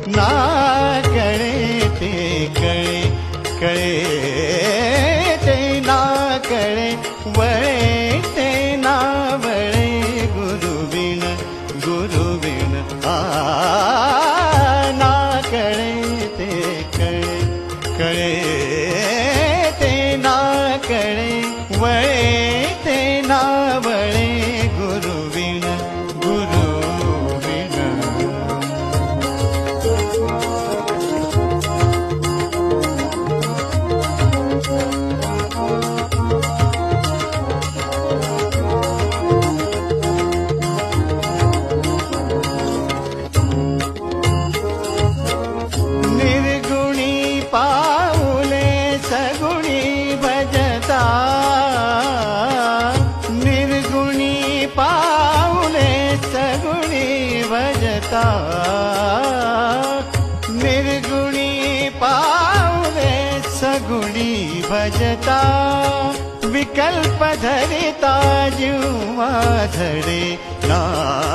ना कळे ते कळे कळे ते ना कळे वळे ते ना वळे गुरुविण गुरुविण ना कळे ते कळे कळे ते ना कळे वळे ते ना वळे गुरुविण गुरुविण निर्गुणी पाऊले सगुणी भजता निर्गुणी पाऊले सगुणी भजता निर्गुणी पाऊले सगुणी भजता विकल्प धरिता जीवा धडे ना